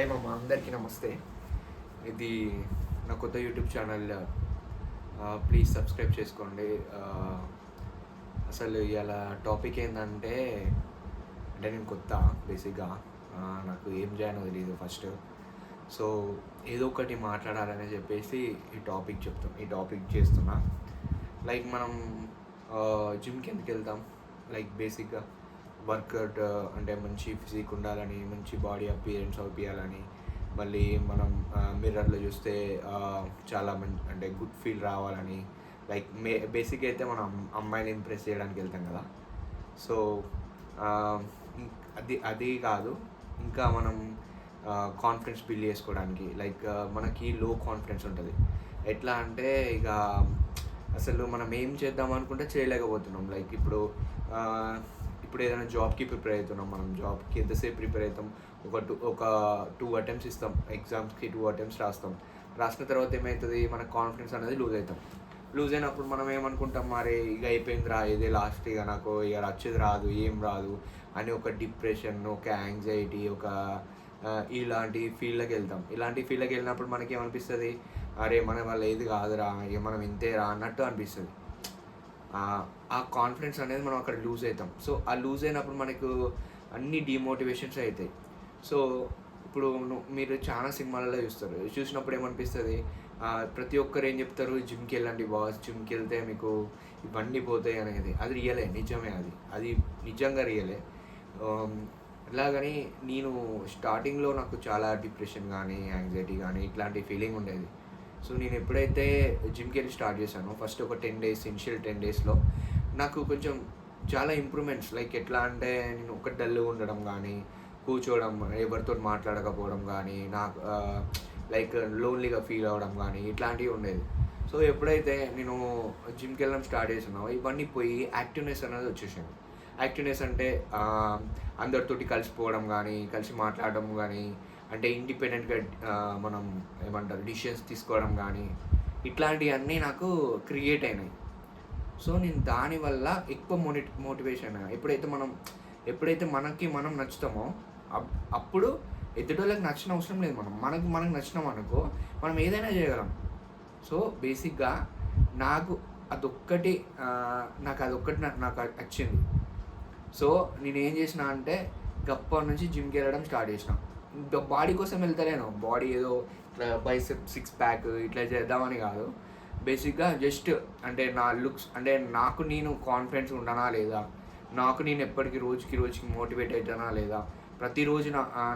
Hi మామ, అందరికీ నమస్తే. ఇది నా కొత్త యూట్యూబ్ ఛానల్. ప్లీజ్ సబ్స్క్రైబ్ చేసుకోండి. అసలు ఇవాళ టాపిక్ ఏంటంటే, నేను కొత్త బేసిక్గా నాకు ఏం చేయాలో తెలియదు ఫస్ట్. సో ఏదో ఒకటి మాట్లాడాలని చెప్పేసి ఈ టాపిక్ చేస్తున్నా. లైక్ మనం జిమ్కి ఎందుకు వెళ్తాం? లైక్ బేసిక్గా వర్కౌట్, అంటే మంచి ఫిజిక్ ఉండాలని, మంచి బాడీ అపియరెన్స్ అవుపియాలని, మళ్ళీ మనం మిర్రర్లో చూస్తే చాలా మంచి అంటే గుడ్ ఫీల్ రావాలని, లైక్ బేసిక్గా అయితే మనం అమ్మాయిని ఇంప్రెస్ చేయడానికి వెళ్తాం కదా. సో అది కాదు, ఇంకా మనం కాన్ఫిడెన్స్ బిల్డ్ చేసుకోవడానికి. లైక్ మనకి లో కాన్ఫిడెన్స్ ఉంటుంది. ఎట్లా అంటే ఇక అసలు మనం ఏం చేద్దాం అనుకుంటే చేయలేకపోతున్నాం. లైక్ ఇప్పుడు ఏదైనా జాబ్కి ప్రిపేర్ అవుతున్నాం. మనం జాబ్కి ఎంతసేపు ప్రిపేర్ అవుతాం? ఒక టూ అటెంప్ట్స్ ఇస్తాం, ఎగ్జామ్స్కి 2 అటెంప్ట్స్ రాసిన తర్వాత ఏమవుతుంది? మన కాన్ఫిడెన్స్ అనేది లూజ్ అయినప్పుడు మనం ఏమనుకుంటాం, మరి ఇక అయిపోయిందిరా, ఇదే లాస్ట్, ఇక నాకు ఇక వచ్చేది రాదు, ఏం రాదు అని ఒక డిప్రెషన్, ఒక యాంగ్జైటీ, ఇలాంటి ఫీల్డ్కి వెళ్తాం. ఇలాంటి ఫీల్డ్కి వెళ్ళినప్పుడు మనకి ఏమనిపిస్తుంది? అరే మన వల్ల ఏది కాదురా, ఇక మనం ఇంతేరా అన్నట్టు అనిపిస్తుంది. ఆ కాన్ఫిడెన్స్ అనేది మనం అక్కడ లూజ్ అవుతాం. సో ఆ లూజ్ అయినప్పుడు మనకు అన్ని డిమోటివేషన్స్ అవుతాయి. సో ఇప్పుడు మీరు చాలా సినిమాలలో చూసినప్పుడు ఏమనిపిస్తుంది? ప్రతి ఒక్కరు ఏం చెప్తారు? జిమ్కి వెళ్ళండి బాస్, జిమ్కి వెళ్తే మీకు ఇవన్నీ పోతాయి అనేది. అది రియలే, నిజమే. అది నిజంగా రియలే. అలాగని నేను స్టార్టింగ్లో నాకు చాలా డిప్రెషన్ కానీ, యాంగ్జైటీ కానీ ఇట్లాంటి ఫీలింగ్ ఉండేది. సో నేను ఎప్పుడైతే జిమ్కి వెళ్ళి స్టార్ట్ చేశానో, ఫస్ట్ ఒక 10 డేస్, ఇనిషియల్ 10 డేస్లో నాకు కొంచెం చాలా ఇంప్రూవ్మెంట్స్. లైక్ ఎట్లా అంటే, నేను ఒక డల్గా ఉండడం కానీ, కూర్చోవడం, ఎవరితో మాట్లాడకపోవడం కానీ, నాకు లైక్ లోన్లీగా ఫీల్ అవ్వడం కానీ ఇట్లాంటివి ఉండేది. సో ఎప్పుడైతే నేను జిమ్కి వెళ్ళడం స్టార్ట్ చేసానో, ఇవన్నీ పోయి యాక్టివ్నెస్ అనేది వచ్చేసింది. యాక్టివ్నెస్ అంటే అందరితోటి కలిసిపోవడం కానీ, కలిసి మాట్లాడడం కానీ, అంటే ఇండిపెండెంట్గా మనం ఏమంటారు డిసిషన్స్ తీసుకోవడం కానీ, ఇట్లాంటివన్నీ నాకు క్రియేట్ అయినాయి. సో నేను దానివల్ల ఎక్కువ మోటివేషన్. ఎప్పుడైతే మనం నచ్చుతామో అప్పుడు ఎదుటోళ్ళకి నచ్చిన అవసరం లేదు. మనకు నచ్చినాం అనుకో, మనం ఏదైనా చేయగలం. సో బేసిక్గా నాకు అదొక్కటి నాకు వచ్చింది. సో నేనేం చేసిన అంటే, గప్పటి నుంచి జిమ్కి వెళ్ళడం స్టార్ట్ చేసిన. బాడీ కోసం వెళ్తలేను, బాడీ ఏదో ఇట్లా బైసెప్ 6 ప్యాక్ ఇట్లా చేద్దామని కాదు. బేసిక్గా జస్ట్ అంటే నా లుక్స్, అంటే నాకు నేను కాన్ఫిడెన్స్ ఉంటానా లేదా, నాకు నేను ఎప్పటికీ రోజుకి మోటివేట్ అవుతానా లేదా, ప్రతిరోజు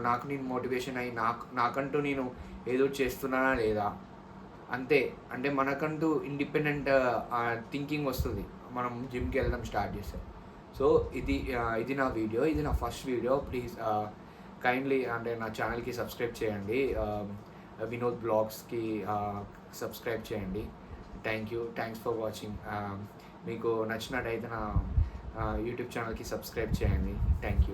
నాకు నేను మోటివేషన్ అయ్యి నాకంటూ నేను ఏదో చేస్తున్నానా లేదా, అంతే. అంటే మనకంటూ ఇండిపెండెంట్ థింకింగ్ వస్తుంది మనం జిమ్కి వెళ్ళడం స్టార్ట్ చేస్తాం. సో ఇది నా వీడియో, ఇది నా ఫస్ట్ వీడియో. ప్లీజ్ కైండ్లీ అంటే నా ఛానల్కి సబ్స్క్రైబ్ చేయండి. వినోద్ బ్లాగ్స్కి సబ్స్క్రైబ్ చేయండి. Thanks for watching. మీకు నచ్చినట్టయితే నా యూట్యూబ్ ఛానల్కి సబ్స్క్రైబ్ చేయండి. Thank you.